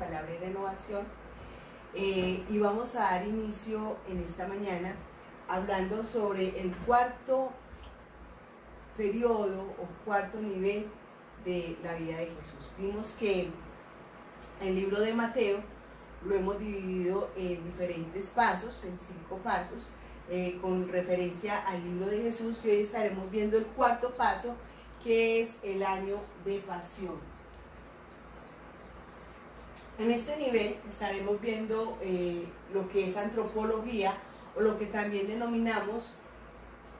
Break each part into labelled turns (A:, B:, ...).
A: Palabra y Renovación. Y vamos a dar inicio en esta mañana hablando sobre el cuarto periodo o cuarto nivel de la vida de Jesús. Vimos que el libro de Mateo lo hemos dividido en diferentes pasos, en 5 pasos, con referencia al libro de Jesús, y hoy estaremos viendo el cuarto paso, que es el año de pasión. En este nivel estaremos viendo lo que es antropología, o lo que también denominamos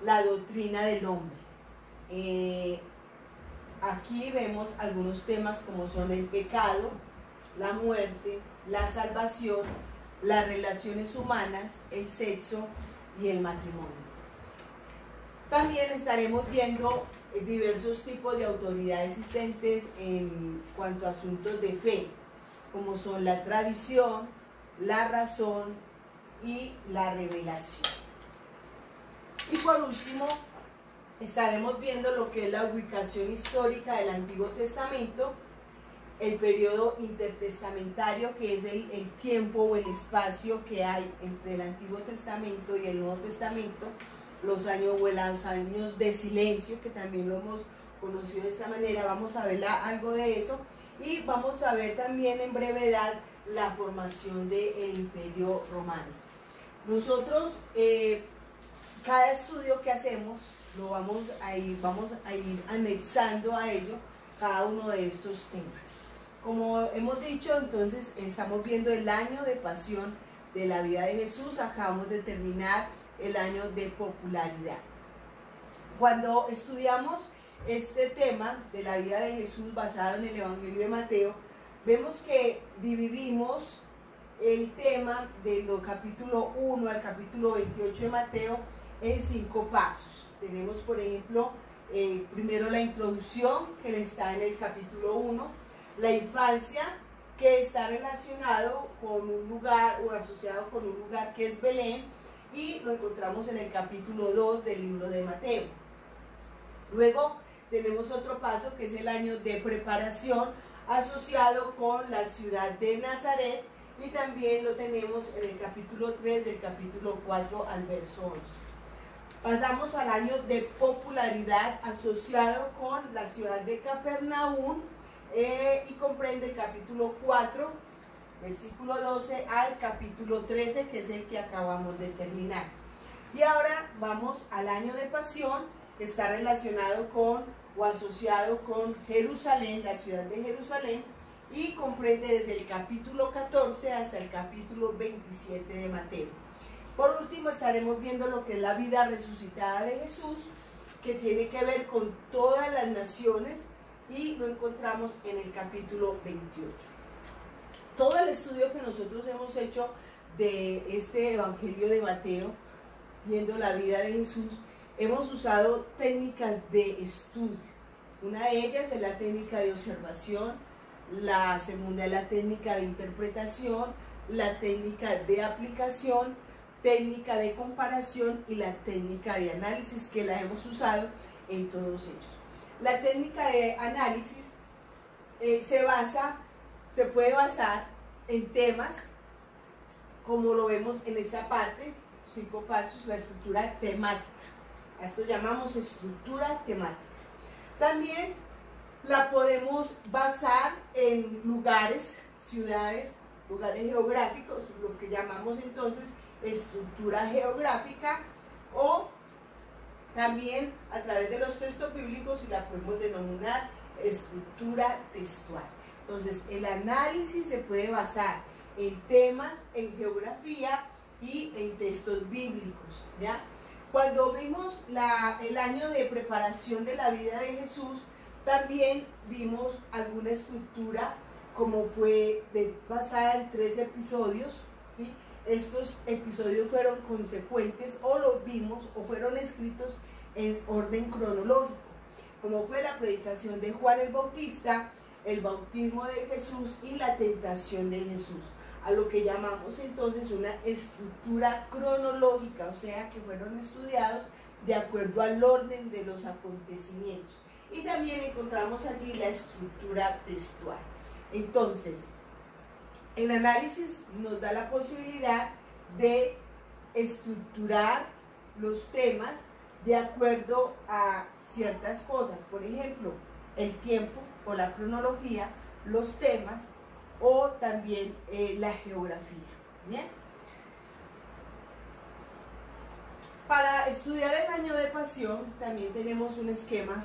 A: la doctrina del hombre. Aquí vemos algunos temas como son el pecado, la muerte, la salvación, las relaciones humanas, el sexo y el matrimonio. También estaremos viendo diversos tipos de autoridad existentes en cuanto a asuntos de fe, como son la tradición, la razón y la revelación. Y por último, estaremos viendo lo que es la ubicación histórica del Antiguo Testamento, el periodo intertestamentario, que es el tiempo o el espacio que hay entre el Antiguo Testamento y el Nuevo Testamento, los años de silencio, que también lo hemos conocido de esta manera. Vamos a ver algo de eso, y vamos a ver también en brevedad la formación del Imperio Romano. Nosotros, cada estudio que hacemos, vamos a ir anexando a ello cada uno de estos temas. Como hemos dicho, entonces estamos viendo el año de pasión de la vida de Jesús. Acabamos de terminar el año de popularidad. Cuando estudiamos este tema de la vida de Jesús basado en el Evangelio de Mateo, vemos que dividimos el tema del capítulo 1 al capítulo 28 de Mateo en 5 pasos. Tenemos, por ejemplo, primero la introducción, que está en el capítulo 1, la infancia, que está relacionado con un lugar o asociado con un lugar que es Belén, y lo encontramos en el capítulo 2 del libro de Mateo. Luego tenemos otro paso, que es el año de preparación, asociado con la ciudad de Nazaret, y también lo tenemos en el capítulo 3 del capítulo 4 al verso 11. Pasamos al año de popularidad, asociado con la ciudad de Capernaum, y comprende el capítulo 4, versículo 12 al capítulo 13, que es el que acabamos de terminar. Y ahora vamos al año de pasión, que está relacionado con o asociado con Jerusalén, la ciudad de Jerusalén, y comprende desde el capítulo 14 hasta el capítulo 27 de Mateo. Por último, estaremos viendo lo que es la vida resucitada de Jesús, que tiene que ver con todas las naciones, y lo encontramos en el capítulo 28. Todo el estudio que nosotros hemos hecho de este Evangelio de Mateo, viendo la vida de Jesús, hemos usado técnicas de estudio. Una de ellas es la técnica de observación, la segunda es la técnica de interpretación, la técnica de aplicación, técnica de comparación y la técnica de análisis, que la hemos usado en todos ellos. La técnica de análisis se puede basar en temas, como lo vemos en esta parte, 5 pasos, la estructura temática. A esto llamamos estructura temática. También la podemos basar en lugares, ciudades, lugares geográficos, lo que llamamos entonces estructura geográfica, o también a través de los textos bíblicos, y la podemos denominar estructura textual. Entonces, el análisis se puede basar en temas, en geografía y en textos bíblicos, ¿ya? Cuando vimos el año de preparación de la vida de Jesús, también vimos alguna estructura, como fue basada en 3 episodios, ¿sí? Estos episodios fueron consecuentes, o los vimos, o fueron escritos en orden cronológico, como fue la predicación de Juan el Bautista, el bautismo de Jesús y la tentación de Jesús, a lo que llamamos entonces una estructura cronológica, o sea que fueron estudiados de acuerdo al orden de los acontecimientos. Y también encontramos allí la estructura textual. Entonces, El análisis nos da la posibilidad de estructurar los temas de acuerdo a ciertas cosas, por ejemplo, el tiempo o la cronología, los temas o también la geografía. ¿Bien? Para estudiar el año de pasión también tenemos un esquema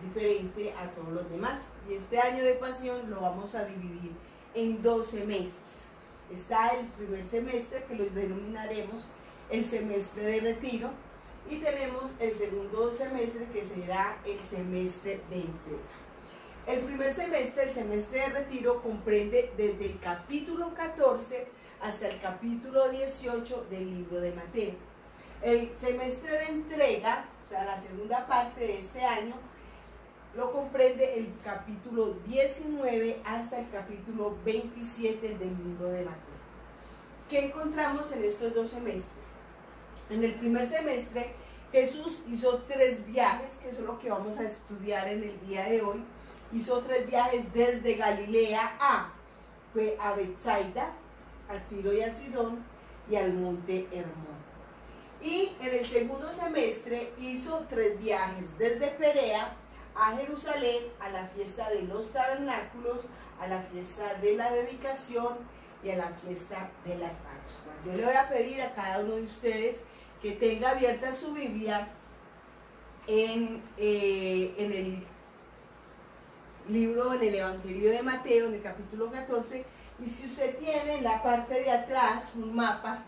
A: diferente a todos los demás, y este año de pasión lo vamos a dividir en 2 semestres. Está el primer semestre, que lo denominaremos el semestre de retiro, y tenemos el segundo semestre, que será el semestre de entrega. El primer semestre, el semestre de retiro, comprende desde el capítulo 14 hasta el capítulo 18 del libro de Mateo. El semestre de entrega, o sea, la segunda parte de este año, lo comprende el capítulo 19 hasta el capítulo 27 del libro de Mateo. ¿Qué encontramos en estos 2 semestres? En el primer semestre, Jesús hizo 3 viajes, que es lo que vamos a estudiar en el día de hoy. Hizo 3 viajes desde Galilea fue a Betsaida, a Tiro y a Sidón y al monte Hermón. Y en el segundo semestre hizo 3 viajes desde Perea a Jerusalén, a la fiesta de los tabernáculos, a la fiesta de la dedicación y a la fiesta de las Pascuas. Yo le voy a pedir a cada uno de ustedes que tenga abierta su Biblia en el libro, en el Evangelio de Mateo, en el capítulo 14, y si usted tiene en la parte de atrás un mapa,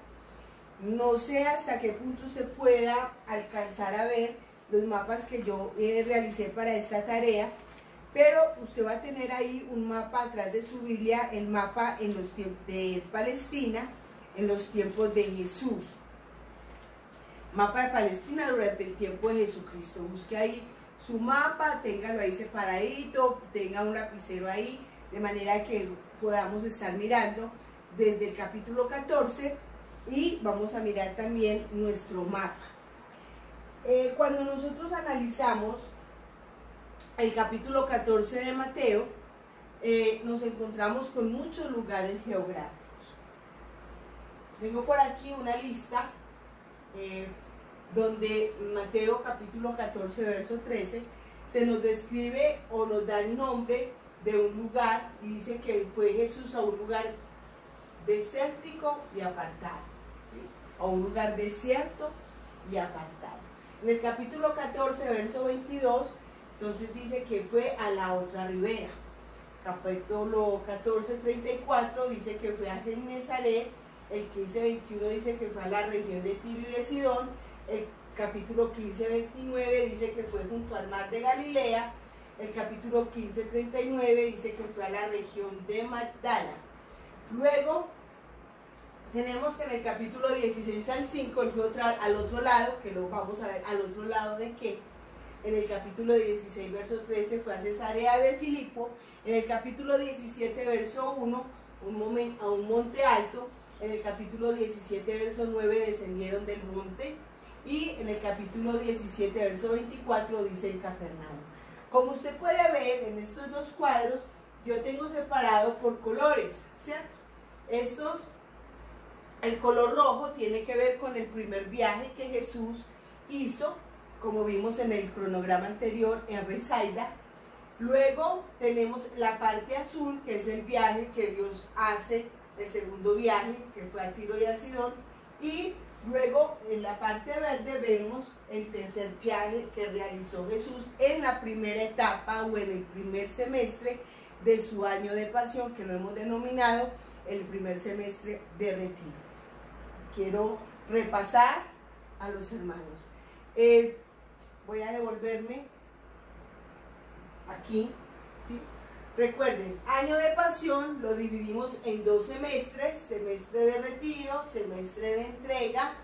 A: no sé hasta qué punto usted pueda alcanzar a ver los mapas que yo realicé para esta tarea, pero usted va a tener ahí un mapa atrás de su Biblia, el mapa en los tiempos de Palestina, en los tiempos de Jesús. Mapa de Palestina durante el tiempo de Jesucristo. Busque ahí su mapa, téngalo ahí separadito, tenga un lapicero ahí, de manera que podamos estar mirando desde el capítulo 14 y vamos a mirar también nuestro mapa. Cuando nosotros analizamos el capítulo 14 de Mateo, nos encontramos con muchos lugares geográficos. Tengo por aquí una lista donde Mateo capítulo 14 verso 13 se nos describe o nos da el nombre de un lugar y dice que fue Jesús a un lugar desértico y apartado, ¿sí? A un lugar desierto y apartado. En el capítulo 14 verso 22 entonces dice que fue a la otra ribera. Capítulo 14 34 dice que fue a Genesaret. El 15-21 dice que fue a la región de Tiro y de Sidón. El capítulo 15-29 dice que fue junto al mar de Galilea. El capítulo 15-39 dice que fue a la región de Magdala. Luego tenemos que en el capítulo 16 al 5 él fue al otro lado, que lo vamos a ver al otro lado de qué. En el capítulo 16 verso 13 fue a Cesarea de Filipo. En el capítulo 17 verso 1 a un monte alto. En el capítulo 17 verso 9 descendieron del monte. Y en el capítulo 17 verso 24 dice en Capernaum. Como usted puede ver en estos 2 cuadros, yo tengo separado por colores, ¿cierto? El color rojo tiene que ver con el primer viaje que Jesús hizo, como vimos en el cronograma anterior, en Betsaida. Luego tenemos la parte azul, que es el viaje que Dios hace, el segundo viaje, que fue a Tiro y a Sidón. Y luego en la parte verde vemos el tercer viaje que realizó Jesús en la primera etapa o en el primer semestre de su año de pasión, que lo hemos denominado el primer semestre de retiro. Quiero repasar a los hermanos. Voy a devolverme aquí, ¿sí? Recuerden, año de pasión lo dividimos en 2 semestres, semestre de retiro, semestre de entrega.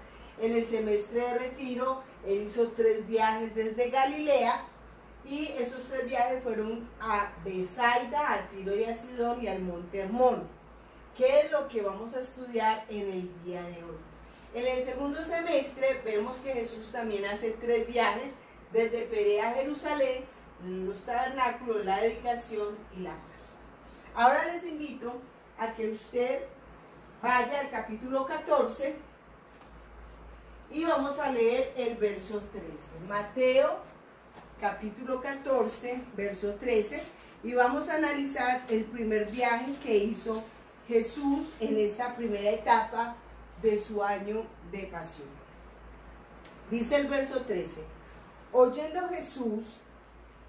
A: En el semestre de retiro él hizo 3 viajes desde Galilea y esos 3 viajes fueron a Betsaida, a Tiro y a Sidón y al monte Hermón. ¿Qué es lo que vamos a estudiar en el día de hoy? En el segundo semestre vemos que Jesús también hace 3 viajes desde Perea a Jerusalén, los tabernáculos, la dedicación y la Pascua. Ahora les invito a que usted vaya al capítulo 14 y vamos a leer el verso 13. Mateo, capítulo 14, verso 13, y vamos a analizar el primer viaje que hizo Jesús en esta primera etapa de su año de pasión. Dice el verso 13: oyendo Jesús,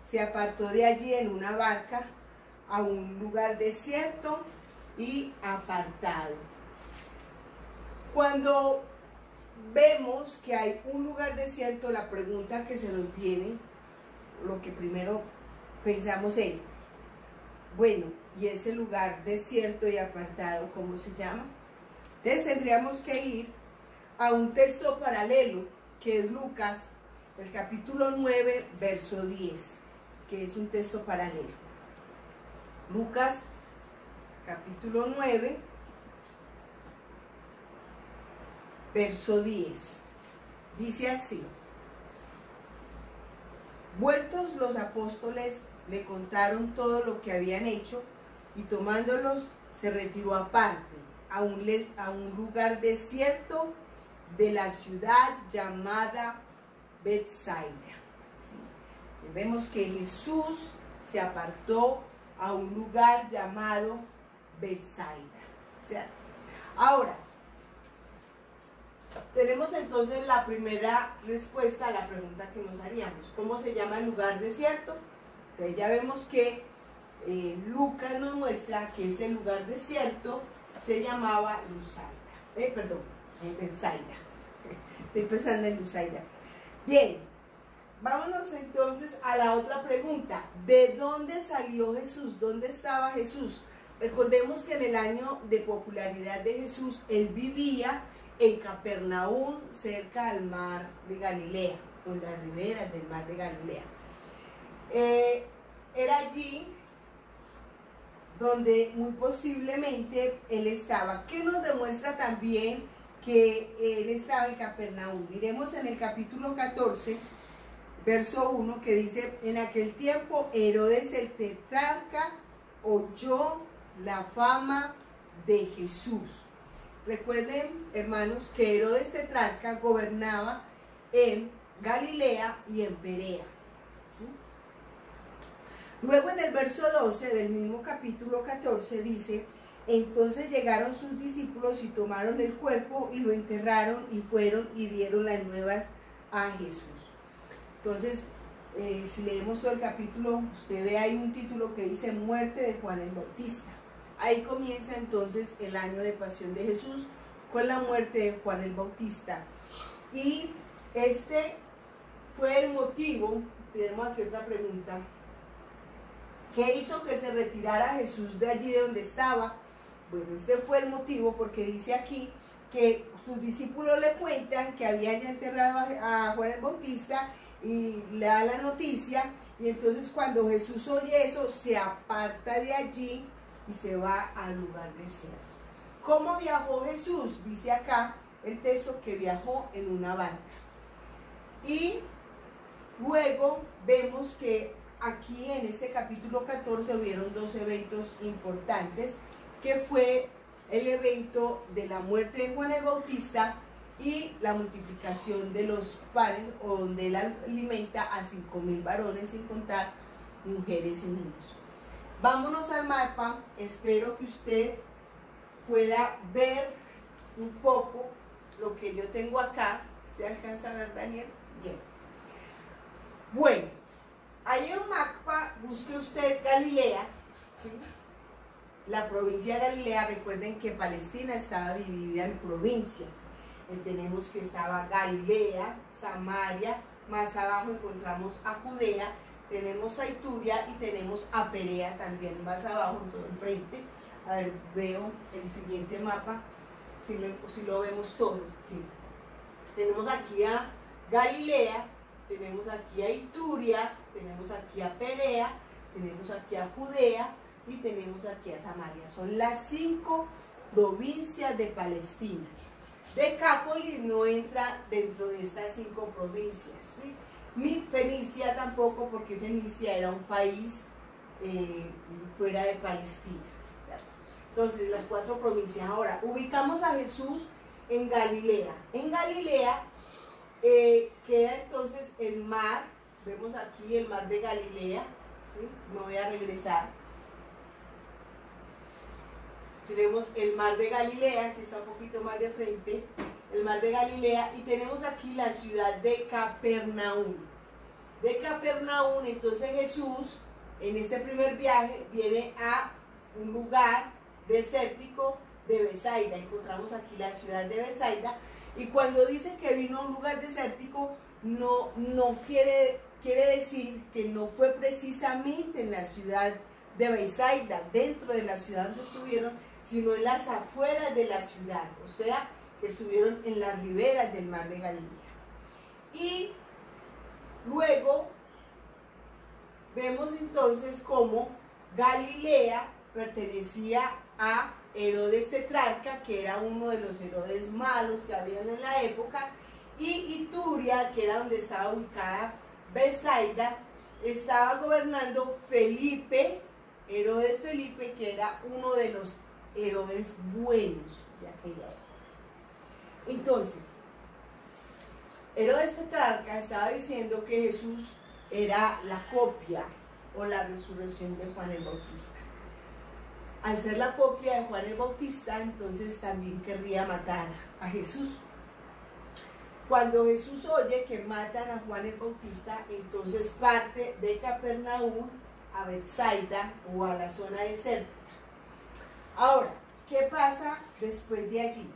A: se apartó de allí en una barca a un lugar desierto y apartado. Cuando vemos que hay un lugar desierto, la pregunta que se nos viene, lo que primero pensamos es, bueno, ¿y ese lugar desierto y apartado cómo se llama? Entonces tendríamos que ir a un texto paralelo, que es Lucas, el capítulo 9, verso 10, que es un texto paralelo. Lucas, capítulo 9, verso 10. Dice así: vueltos los apóstoles le contaron todo lo que habían hecho, y tomándolos se retiró aparte a un lugar desierto de la ciudad llamada Betsaida. ¿Sí? Vemos que Jesús se apartó a un lugar llamado Betsaida, ¿cierto? Ahora, tenemos entonces la primera respuesta a la pregunta que nos haríamos: ¿cómo se llama el lugar desierto? Entonces ya vemos que Lucas nos muestra que ese lugar desierto se llamaba Betsaida. Estoy pensando en Lusaida. Bien, vámonos entonces a la otra pregunta: ¿de dónde salió Jesús? ¿Dónde estaba Jesús? Recordemos que en el año de popularidad de Jesús, él vivía en Capernaum, cerca al mar de Galilea, o en las riberas del mar de Galilea. Era allí donde muy posiblemente él estaba. ¿Qué nos demuestra también que él estaba en Capernaum? Miremos en el capítulo 14, verso 1, que dice: en aquel tiempo Herodes el tetrarca oyó la fama de Jesús. Recuerden, hermanos, que Herodes tetrarca gobernaba en Galilea y en Perea. ¿Sí? Luego en el verso 12 del mismo capítulo 14 dice: entonces llegaron sus discípulos y tomaron el cuerpo y lo enterraron, y fueron y dieron las nuevas a Jesús. Entonces, si leemos todo el capítulo, usted ve ahí un título que dice muerte de Juan el Bautista. Ahí comienza entonces el año de pasión de Jesús, con la muerte de Juan el Bautista. Y este fue el motivo. Tenemos aquí otra pregunta: ¿qué hizo que se retirara Jesús de allí de donde estaba? Bueno, este fue el motivo, porque dice aquí que sus discípulos le cuentan que habían ya enterrado a Juan el Bautista, y le da la noticia, y entonces cuando Jesús oye eso, se aparta de allí y se va al lugar desierto. ¿Cómo viajó Jesús? Dice acá el texto que viajó en una barca. Y luego vemos que aquí en este capítulo 14 hubieron dos eventos importantes, que fue el evento de la muerte de Juan el Bautista y la multiplicación de los panes, donde él alimenta a 5.000 varones, sin contar mujeres y niños. Vámonos al mapa. Espero que usted pueda ver un poco lo que yo tengo acá. ¿Se alcanza a ver, Daniel? Bien. Bueno, ahí en un mapa busque usted Galilea, ¿sí? La provincia de Galilea. Recuerden que Palestina estaba dividida en provincias. Tenemos que estaba Galilea, Samaria, más abajo encontramos a Judea, tenemos a Ituria y tenemos a Perea también más abajo, en todo el frente. A ver, veo el siguiente mapa, si lo vemos todo. ¿Sí? Tenemos aquí a Galilea, tenemos aquí a Ituria, tenemos aquí a Perea, tenemos aquí a Judea y tenemos aquí a Samaria. Son las 5 provincias de Palestina. Decápolis no entra dentro de estas 5 provincias, ¿sí? Ni Fenicia tampoco, porque Fenicia era un país fuera de Palestina. Entonces, las 4 provincias. Ahora, ubicamos a Jesús en Galilea. En Galilea queda entonces el mar, vemos aquí el mar de Galilea, ¿sí? Me voy a regresar. Tenemos el mar de Galilea, que está un poquito más de frente, el mar de Galilea, y tenemos aquí la ciudad de Capernaum. De Capernaum, entonces Jesús, en este primer viaje, viene a un lugar desértico de Betsaida. Encontramos aquí la ciudad de Betsaida, y cuando dice que vino a un lugar desértico, no quiere decir que no fue precisamente en la ciudad de Betsaida, dentro de la ciudad donde estuvieron, sino en las afueras de la ciudad, o sea, que estuvieron en las riberas del mar de Galilea. Y luego vemos entonces cómo Galilea pertenecía a Herodes Tetrarca, que era uno de los Herodes malos que habían en la época, y Ituria, que era donde estaba ubicada Betsaida, estaba gobernando Felipe, Herodes Felipe, que era uno de los Herodes buenos de aquella época. Entonces, Herodes Tetrarca estaba diciendo que Jesús era la copia o la resurrección de Juan el Bautista. Al ser la copia de Juan el Bautista, entonces también querría matar a Jesús. Cuando Jesús oye que matan a Juan el Bautista, entonces parte de Capernaum a Betsaida o a la zona desértica. Ahora, ¿qué pasa después de allí?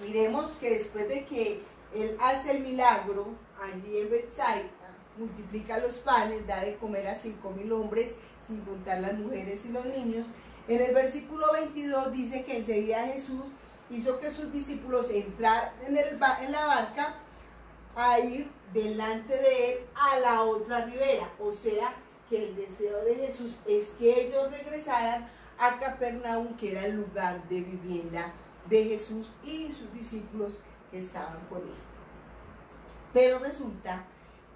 A: Miremos que después de que él hace el milagro allí en Betsaida, multiplica los panes, da de comer a 5,000 hombres, sin contar las mujeres y los niños. En el versículo 22 dice que enseguida Jesús hizo que sus discípulos entraran en la barca a ir delante de él a la otra ribera. O sea, que el deseo de Jesús es que ellos regresaran a Capernaum, que era el lugar de vivienda de Jesús y sus discípulos que estaban con él. Pero resulta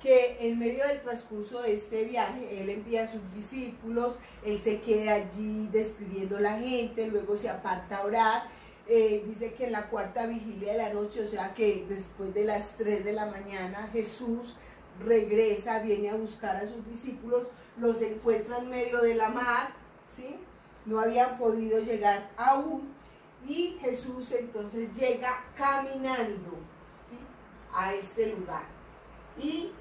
A: que en medio del transcurso de este viaje, él envía a sus discípulos, él se queda allí despidiendo a la gente, luego se aparta a orar. Dice que en la 4ª vigilia de la noche, o sea que después de las 3 de la mañana, Jesús regresa, viene a buscar a sus discípulos, los encuentra en medio de la mar, ¿sí? No habían podido llegar aún, y Jesús entonces llega caminando, ¿sí?, a este lugar y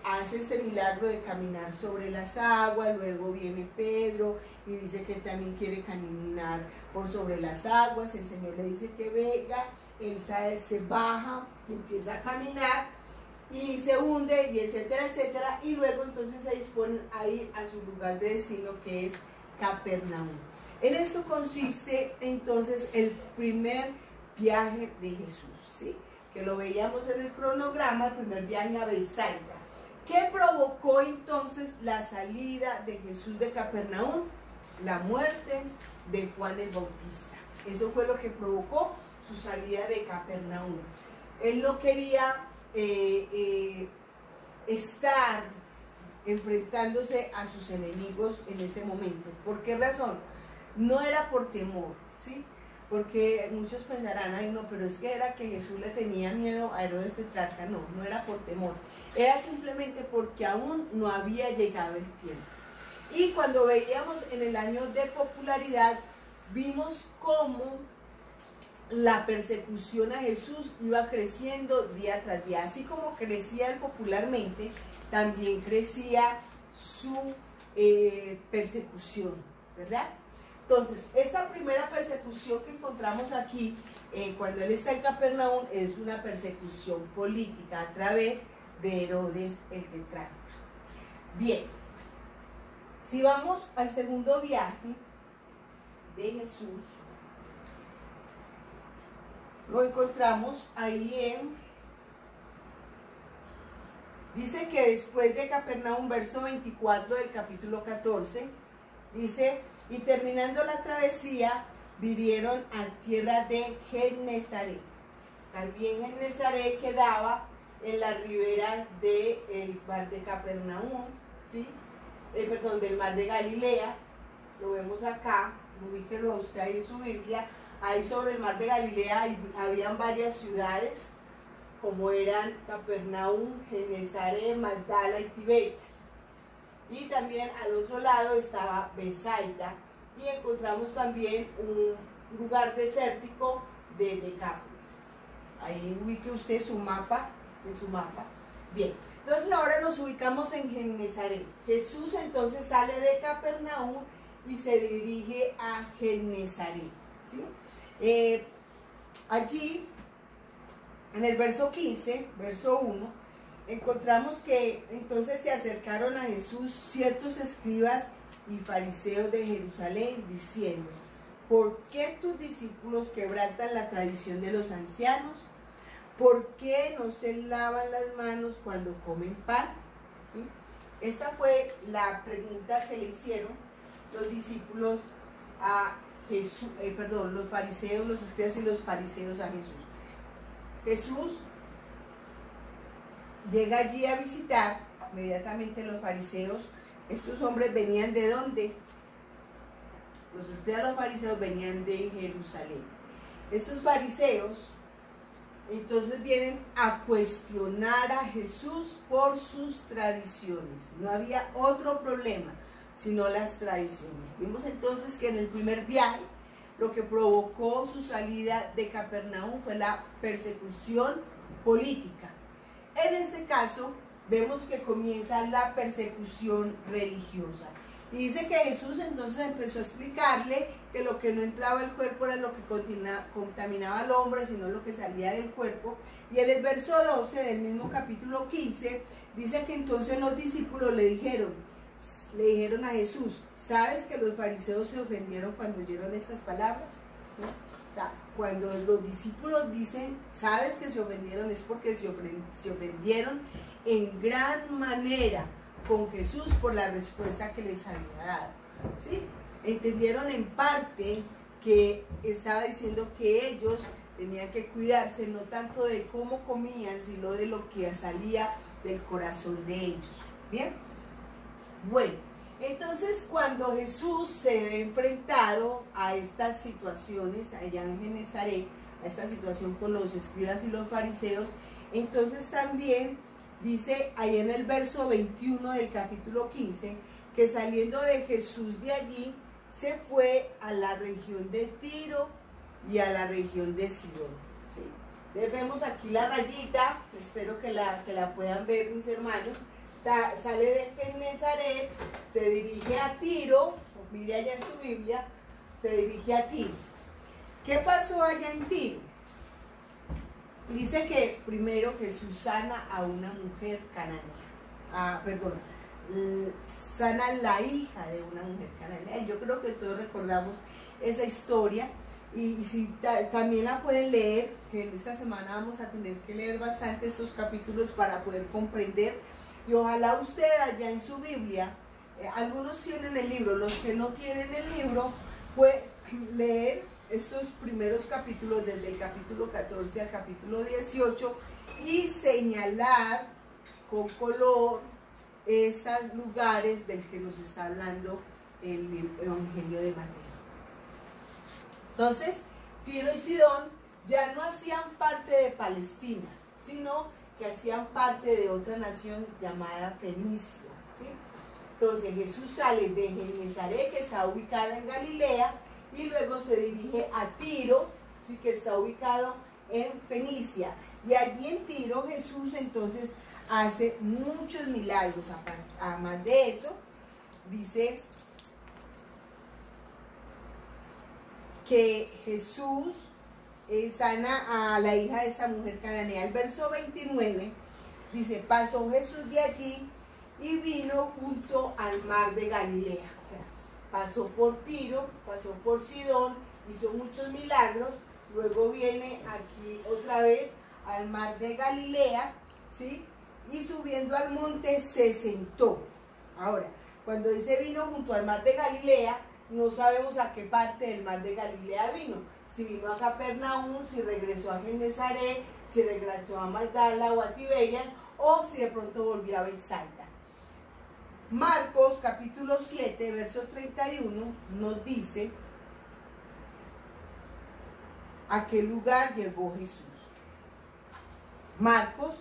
A: hace este milagro de caminar sobre las aguas. Luego viene Pedro y dice que también quiere caminar por sobre las aguas. El Señor le dice que venga, él se baja y empieza a caminar y se hunde, y etcétera, etcétera, y luego entonces se disponen a ir a su lugar de destino, que es Capernaum. En esto consiste entonces el primer viaje de Jesús, ¿sí?, que lo veíamos en el cronograma, el primer viaje a Betsaida. ¿Qué provocó entonces la salida de Jesús de Capernaum? La muerte de Juan el Bautista. Eso fue lo que provocó su salida de Capernaum. Él no quería estar enfrentándose a sus enemigos en ese momento. ¿Por qué razón? No era por temor, ¿sí? Porque muchos pensarán, ay no, pero es que era que Jesús le tenía miedo a Herodes Tetrarca. No, no era por temor. Era simplemente porque aún no había llegado el tiempo. Y cuando veíamos en el año de popularidad, vimos cómo la persecución a Jesús iba creciendo día tras día. Así como crecía él popularmente, también crecía su persecución, ¿verdad? Entonces, esta primera persecución que encontramos aquí, cuando él está en Capernaum, es una persecución política a través de Herodes el Tetrarca. Bien, si vamos al segundo viaje de Jesús, lo encontramos ahí dice que después de Capernaum, verso 24 del capítulo 14, dice: y terminando la travesía, vinieron a tierra de Genesaret. También Genesaret quedaba en las riberas del mar de Capernaum, ¿sí? Del mar de Galilea. Lo vemos acá, ubíquelo usted ahí en su Biblia, ahí sobre el mar de Galilea habían varias ciudades, como eran Capernaum, Genesaret, Magdala y Tiberias. Y también al otro lado estaba Besaida, y encontramos también un lugar desértico de Decápolis. Ahí ubique usted su mapa, Bien, entonces ahora nos ubicamos en Genesaret. Jesús entonces sale de Capernaum y se dirige a Genesaret, ¿sí? Allí, en el verso 15, verso 1, encontramos que entonces se acercaron a Jesús ciertos escribas y fariseos de Jerusalén, diciendo: ¿por qué tus discípulos quebrantan la tradición de los ancianos? ¿Por qué no se lavan las manos cuando comen pan? ¿Sí? Esta fue la pregunta que le hicieron los discípulos a Jesús, los fariseos, los escribas y los fariseos a Jesús. Jesús llega allí a visitar, inmediatamente los fariseos. Estos hombres venían ¿de dónde? Los escribas y los fariseos venían de Jerusalén. Estos fariseos entonces vienen a cuestionar a Jesús por sus tradiciones. No había otro problema sino las tradiciones. Vimos entonces que en el primer viaje lo que provocó su salida de Capernaum fue la persecución política. En este caso vemos que comienza la persecución religiosa. Y dice que Jesús entonces empezó a explicarle que lo que no entraba al cuerpo era lo que contaminaba al hombre, sino lo que salía del cuerpo. Y en el verso 12 del mismo capítulo 15, dice que entonces los discípulos le dijeron a Jesús: ¿sabes que los fariseos se ofendieron cuando oyeron estas palabras? ¿No? O sea, cuando los discípulos dicen, ¿sabes que se ofendieron? Es porque se ofendieron en gran manera con Jesús por la respuesta que les había dado, ¿sí? Entendieron en parte que estaba diciendo que ellos tenían que cuidarse no tanto de cómo comían, sino de lo que salía del corazón de ellos. Bien, bueno, entonces cuando Jesús se ve enfrentado a estas situaciones allá en Genesaret, a esta situación con los escribas y los fariseos, entonces también dice ahí en el verso 21 del capítulo 15, que saliendo de Jesús de allí, se fue a la región de Tiro y a la región de Sidón. ¿Sí? Entonces vemos aquí la rayita, espero que la puedan ver mis hermanos. Sale de Genesaret, se dirige a Tiro, mire allá en su Biblia, se dirige a Tiro. ¿Qué pasó allá en Tiro? Dice que primero Jesús sana a una mujer cananea, sana la hija de una mujer cananea. Yo creo que todos recordamos esa historia y si también la pueden leer, que en esta semana vamos a tener que leer bastante estos capítulos para poder comprender, y ojalá usted allá en su Biblia, algunos tienen el libro, los que no tienen el libro, pueden leer estos primeros capítulos, desde el capítulo 14 al capítulo 18, y señalar con color estos lugares del que nos está hablando el Evangelio de Mateo. Entonces, Tiro y Sidón ya no hacían parte de Palestina, sino que hacían parte de otra nación llamada Fenicia, ¿sí? Entonces Jesús sale de Genesaret, que está ubicada en Galilea, y luego se dirige a Tiro, ¿sí? Que está ubicado en Fenicia. Y allí en Tiro Jesús entonces hace muchos milagros. Además de eso, dice que Jesús sana a la hija de esta mujer cananea. El verso 29 dice: pasó Jesús de allí y vino junto al mar de Galilea. O sea, pasó por Tiro, pasó por Sidón, hizo muchos milagros, luego viene aquí otra vez al mar de Galilea, ¿sí? Y subiendo al monte se sentó. Ahora, cuando dice vino junto al mar de Galilea, no sabemos a qué parte del mar de Galilea vino. Si vino a Capernaum, si regresó a Genesaret, si regresó a Magdala o a Tiberias, o si de pronto volvió a Betsaida. Marcos capítulo 7, verso 31 nos dice a qué lugar llegó Jesús. Marcos,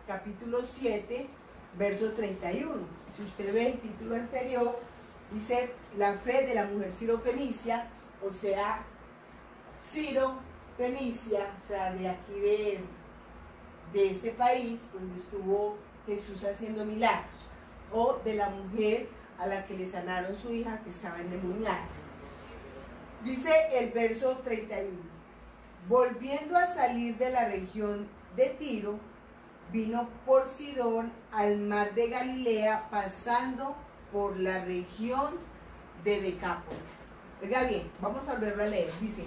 A: capítulo 7, verso 31. Si usted ve el título anterior, dice la fe de la mujer sirofenicia, o sea, Ciro, Fenicia, o sea, de aquí de este país donde estuvo Jesús haciendo milagros, o de la mujer a la que le sanaron su hija que estaba endemoniada. Dice el verso 31, volviendo a salir de la región de Tiro, vino por Sidón al mar de Galilea, pasando por la región de Decápolis. Oiga bien, vamos a volverlo a leer. Dice,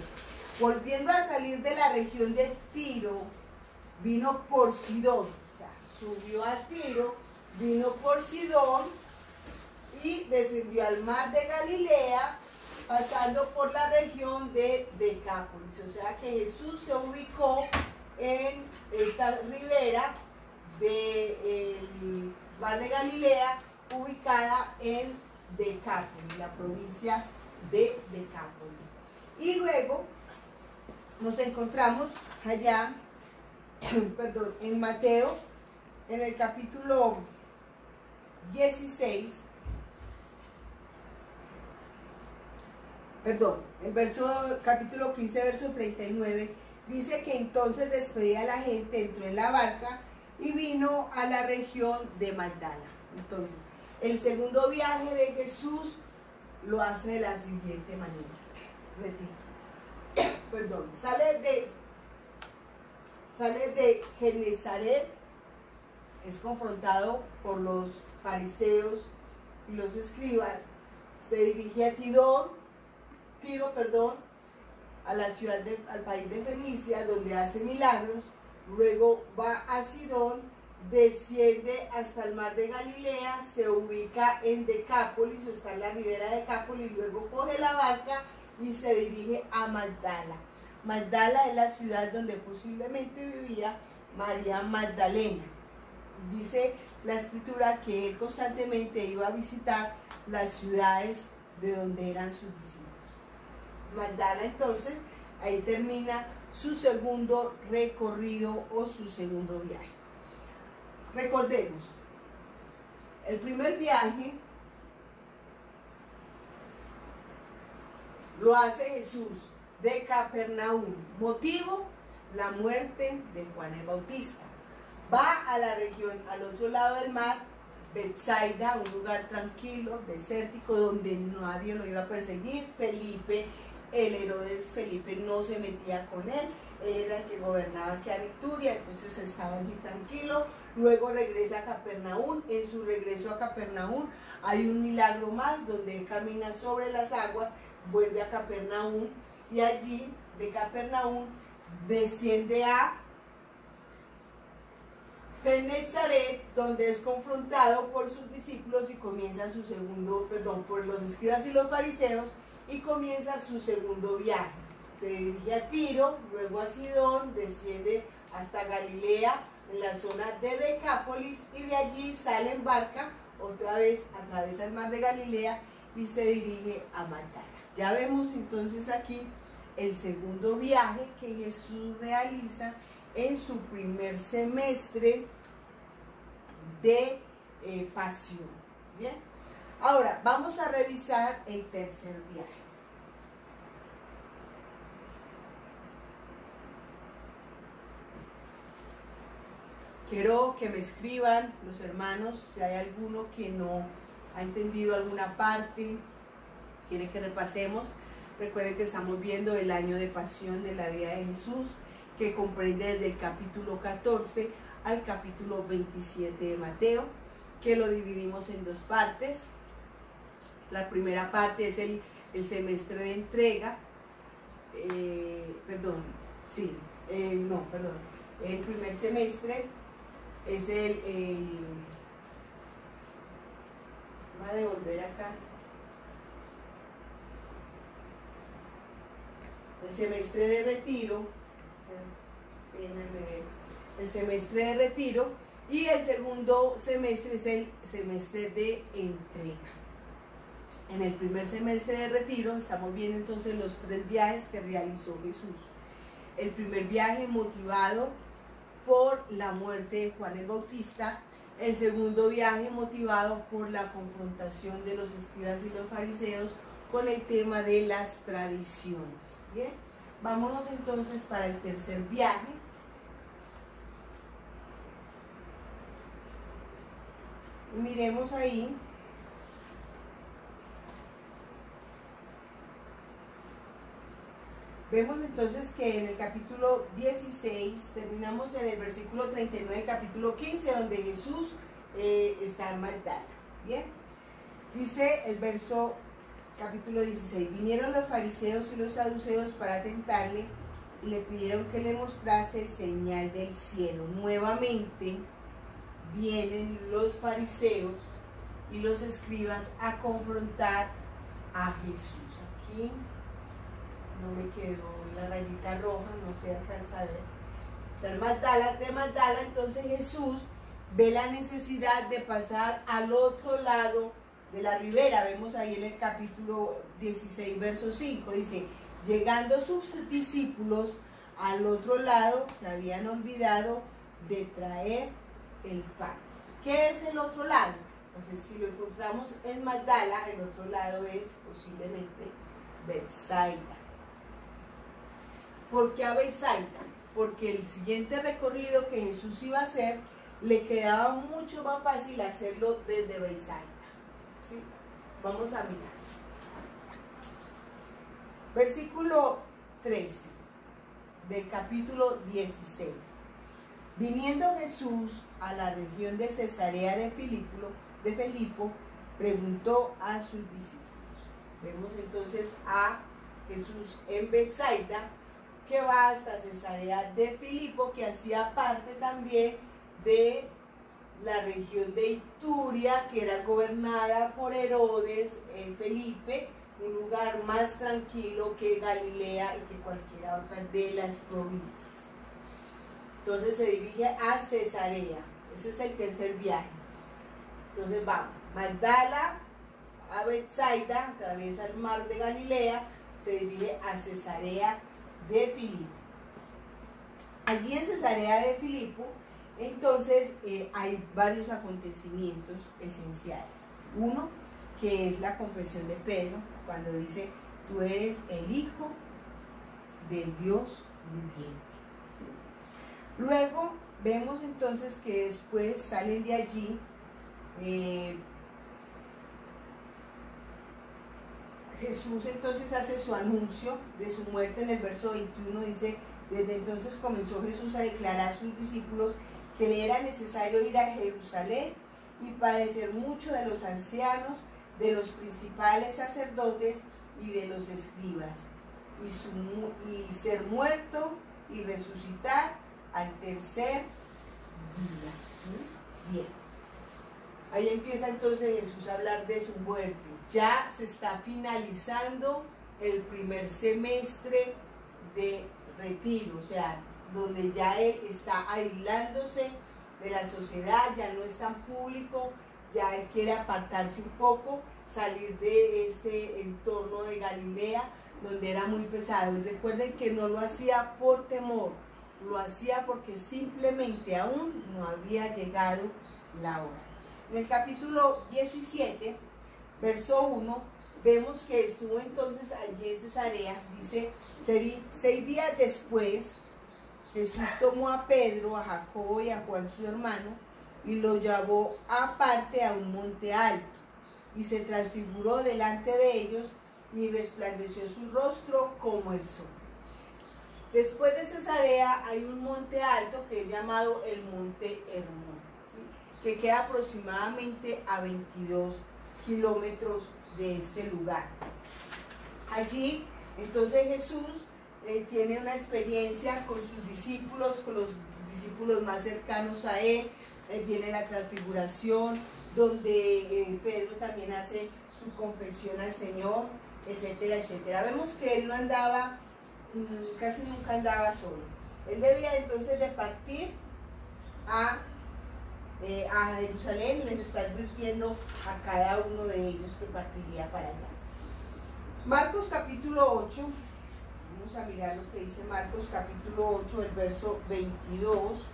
A: volviendo a salir de la región de Tiro, vino por Sidón. O sea, subió a Tiro, vino por Sidón y descendió al mar de Galilea, pasando por la región de Decápolis. O sea que Jesús se ubicó en esta ribera del mar de Galilea, ubicada en Decápolis, la provincia de Decápolis. Y luego nos encontramos allá, perdón, en Mateo, en el capítulo 16, perdón, capítulo 15, verso 39, dice que entonces despedía a la gente, entró en la barca y vino a la región de Magdala. Entonces, el segundo viaje de Jesús lo hace de la siguiente manera. Repito, perdón, sale de Genezaret, es confrontado por los fariseos y los escribas, se dirige a Tiro, al país de Fenicia, donde hace milagros, luego va a Sidón, desciende hasta el mar de Galilea, se ubica en Decápolis, o está en la ribera de Decápolis, luego coge la barca y se dirige a Magdala. Magdala es la ciudad donde posiblemente vivía María Magdalena. Dice la escritura que él constantemente iba a visitar las ciudades de donde eran sus discípulos. Magdala, entonces, ahí termina su segundo recorrido o su segundo viaje. Recordemos, el primer viaje lo hace Jesús de Capernaum. Motivo, la muerte de Juan el Bautista. Va a la región, al otro lado del mar, Betsaida, un lugar tranquilo, desértico, donde nadie lo iba a perseguir. Felipe, el Herodes Felipe, no se metía con él era el que gobernaba aquí a Ituria, entonces estaba allí tranquilo. Luego regresa a Capernaum. En su regreso a Capernaum hay un milagro más donde él camina sobre las aguas, vuelve a Capernaum y allí de Capernaum desciende a Genezaret, donde es confrontado por sus discípulos y comienza su segundo, por los escribas y los fariseos, y comienza su segundo viaje. Se dirige a Tiro, luego a Sidón, desciende hasta Galilea, en la zona de Decápolis, y de allí sale en barca, otra vez atraviesa el mar de Galilea y se dirige a Magdala. Ya vemos entonces aquí el segundo viaje que Jesús realiza en su primer semestre de pasión. Bien, ahora vamos a revisar el tercer viaje. Quiero que me escriban los hermanos si hay alguno que no ha entendido alguna parte, quiere que repasemos. Recuerden que estamos viendo el año de pasión de la vida de Jesús, que comprende desde el capítulo 14 al capítulo 27 de Mateo, que lo dividimos en dos partes. La primera parte es el semestre de entrega, el primer semestre es voy a devolver acá, el semestre de retiro, y el segundo semestre es el semestre de entrega. En el primer semestre de retiro estamos viendo entonces los tres viajes que realizó Jesús. el primer viaje motivado por la muerte de Juan el Bautista, el segundo viaje motivado por la confrontación de los escribas y los fariseos con el tema de las tradiciones. Bien, vámonos entonces para el tercer viaje. Y miremos ahí. Vemos entonces que en el capítulo 16, terminamos en el versículo 39 del capítulo 15, donde Jesús está en Magdala. Bien, dice el verso capítulo 16, vinieron los fariseos y los saduceos para tentarle y le pidieron que le mostrase señal del cielo. Nuevamente vienen los fariseos y los escribas a confrontar a Jesús. Aquí no me quedó la rayita roja, no se alcanza a ver. Está en Magdala, de Magdala, entonces Jesús ve la necesidad de pasar al otro lado de la ribera. Vemos ahí en el capítulo 16, verso 5, dice, llegando sus discípulos al otro lado, se habían olvidado de traer el pan. ¿Qué es el otro lado? Entonces, si lo encontramos en Magdala, el otro lado es posiblemente Betsaida. ¿Por qué a Betsaida? Porque el siguiente recorrido que Jesús iba a hacer, le quedaba mucho más fácil hacerlo desde Betsaida. ¿Sí? Vamos a mirar. Versículo 13 del capítulo 16. Viniendo Jesús a la región de Cesarea de Filipo, preguntó a sus discípulos. Vemos entonces a Jesús en Betsaida, que va hasta Cesarea de Filipo, que hacía parte también de la región de Ituria, que era gobernada por Herodes Felipe, un lugar más tranquilo que Galilea y que cualquiera otra de las provincias. Entonces se dirige a Cesarea. Ese es el tercer viaje. Entonces vamos, Magdala a Betsaida, atraviesa el mar de Galilea, se dirige a Cesarea de Filipo. Allí en Cesarea de Filipo, entonces hay varios acontecimientos esenciales. Uno, que es la confesión de Pedro, cuando dice, tú eres el Hijo del Dios viviente. ¿Sí? Luego vemos entonces que después salen de allí Jesús entonces hace su anuncio de su muerte. En el verso 21 dice, desde entonces comenzó Jesús a declarar a sus discípulos que le era necesario ir a Jerusalén y padecer mucho de los ancianos, de los principales sacerdotes y de los escribas, y ser muerto y resucitar al tercer día. Bien. Ahí empieza entonces Jesús a hablar de su muerte. Ya se está finalizando el primer semestre de retiro, o sea, donde ya él está aislándose de la sociedad, ya no es tan público, ya él quiere apartarse un poco, salir de este entorno de Galilea, donde era muy pesado. Y recuerden que no lo hacía por temor, lo hacía porque simplemente aún no había llegado la hora. En el capítulo 17, verso 1, vemos que estuvo entonces allí en Cesarea. Dice, 6 días después, Jesús tomó a Pedro, a Jacobo y a Juan su hermano, y lo llevó aparte a un monte alto, y se transfiguró delante de ellos, y resplandeció su rostro como el sol. Después de Cesarea hay un monte alto que es llamado el Monte Hermón, ¿sí? Que queda aproximadamente a 22 kilómetros de este lugar. Allí entonces Jesús tiene una experiencia con sus discípulos, con los discípulos más cercanos a él. Viene la transfiguración, donde Pedro también hace su confesión al Señor, etcétera, etcétera. Vemos que él no andaba, casi nunca andaba solo. Él debía entonces de partir a Jerusalén, y les está advirtiendo a cada uno de ellos que partiría para allá. Marcos capítulo 8, vamos vamos a mirar lo que dice Marcos capítulo 8, el verso 22.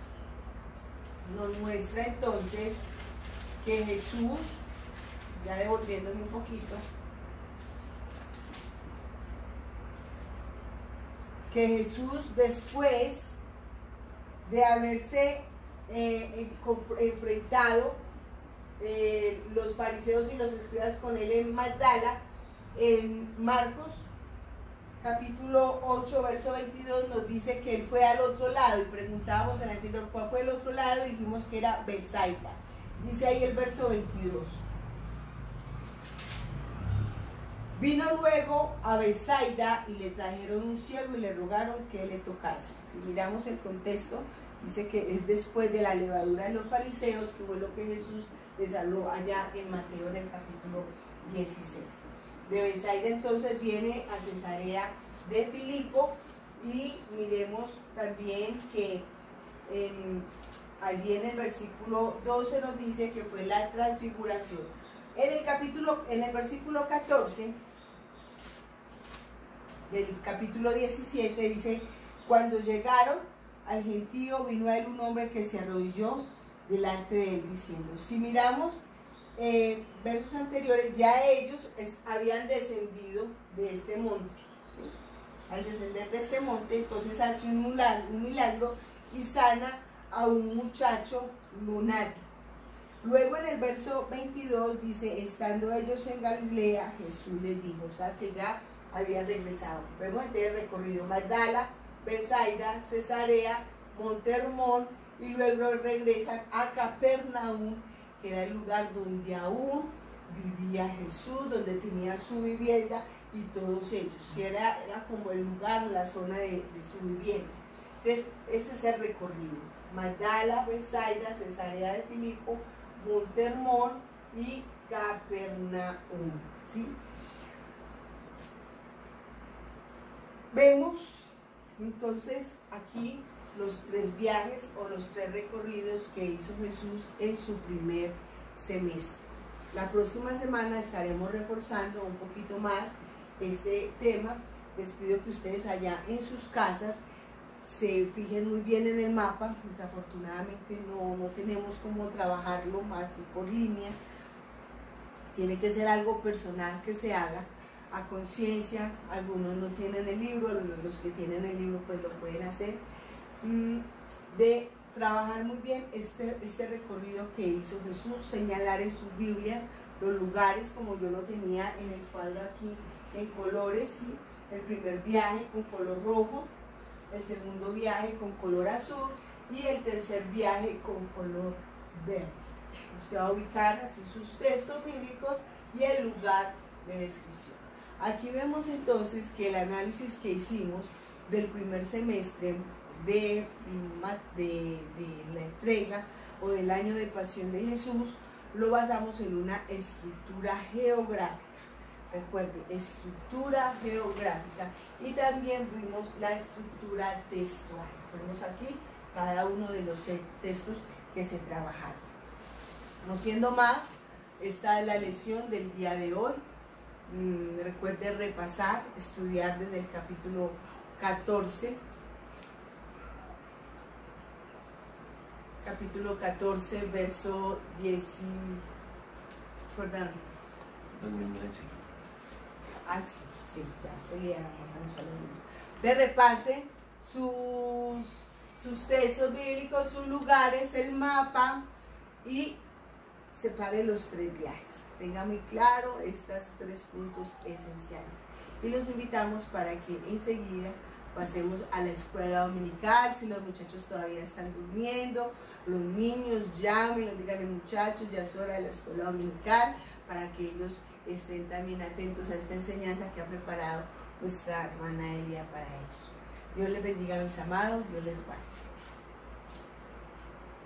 A: Nos muestra entonces que Jesús, ya devolviéndome un poquito, que Jesús, después de haberse enfrentado los fariseos y los escribas con él en Magdala, en Marcos capítulo 8 verso 22 nos dice que él fue al otro lado, y preguntábamos en el anterior cuál fue el otro lado y dijimos que era Betsaida. Dice ahí el verso 22: vino luego a Betsaida y le trajeron un ciego y le rogaron que le tocase. Si miramos el contexto, dice que es después de la levadura de los fariseos, que fue lo que Jesús les habló allá en Mateo en el capítulo 16. De Betsaida entonces viene a Cesarea de Filipo, y miremos también que allí en el versículo 12 nos dice que fue la transfiguración. En el versículo 14 del capítulo 17 dice: cuando llegaron al gentío, vino a él un hombre que se arrodilló delante de él diciendo. Si miramos versos anteriores, ya ellos habían descendido de este monte, ¿sí? Al descender de este monte, entonces hace un milagro y sana a un muchacho lunático. Luego en el verso 22 dice: estando ellos en Galilea, Jesús les dijo, o sea que ya habían regresado. Vemos el recorrido: Magdala, Betsaida, Cesarea, Monte Hermón, y luego regresan a Capernaum, que era el lugar donde aún vivía Jesús, donde tenía su vivienda, y todos ellos. Era como el lugar, la zona de su vivienda. Entonces, ese es el recorrido: Magdala, Betsaida, Cesarea de Filipo, Monte Hermón y Capernaum, ¿sí? Vemos entonces aquí los 3 viajes o los 3 recorridos que hizo Jesús en su primer semestre. La próxima semana estaremos reforzando un poquito más este tema. Les pido que ustedes allá en sus casas se fijen muy bien en el mapa. Desafortunadamente no tenemos cómo trabajarlo más por línea. Tiene que ser algo personal que se haga a conciencia. Algunos no tienen el libro, los que tienen el libro pues lo pueden hacer, de trabajar muy bien este recorrido que hizo Jesús, señalar en sus Biblias los lugares como yo lo tenía en el cuadro aquí en colores, ¿sí? El primer viaje con color rojo, el segundo viaje con color azul y el tercer viaje con color verde. Usted va a ubicar así sus textos bíblicos y el lugar de descripción. Aquí vemos entonces que el análisis que hicimos del primer semestre de la entrega o del año de pasión de Jesús lo basamos en una estructura geográfica. Recuerde, estructura geográfica, y también vimos la estructura textual. Vemos aquí cada uno de los textos que se trabajaron. No siendo más, esta es la lección del día de hoy. Recuerde repasar, estudiar desde el capítulo 14. Capítulo 14, verso 10. Perdón. Ah, sí, ya seguíamos a nosotros. De repase sus textos bíblicos, sus lugares, el mapa, y separe los 3 viajes. Tenga muy claro estos 3 puntos esenciales. Y los invitamos para que enseguida pasemos a la escuela dominical. Si los muchachos todavía están durmiendo, los niños llamen, díganle: muchachos, ya es hora de la escuela dominical, para que ellos estén también atentos a esta enseñanza que ha preparado nuestra hermana Elia para ellos. Dios les bendiga, mis amados, Dios les guarde.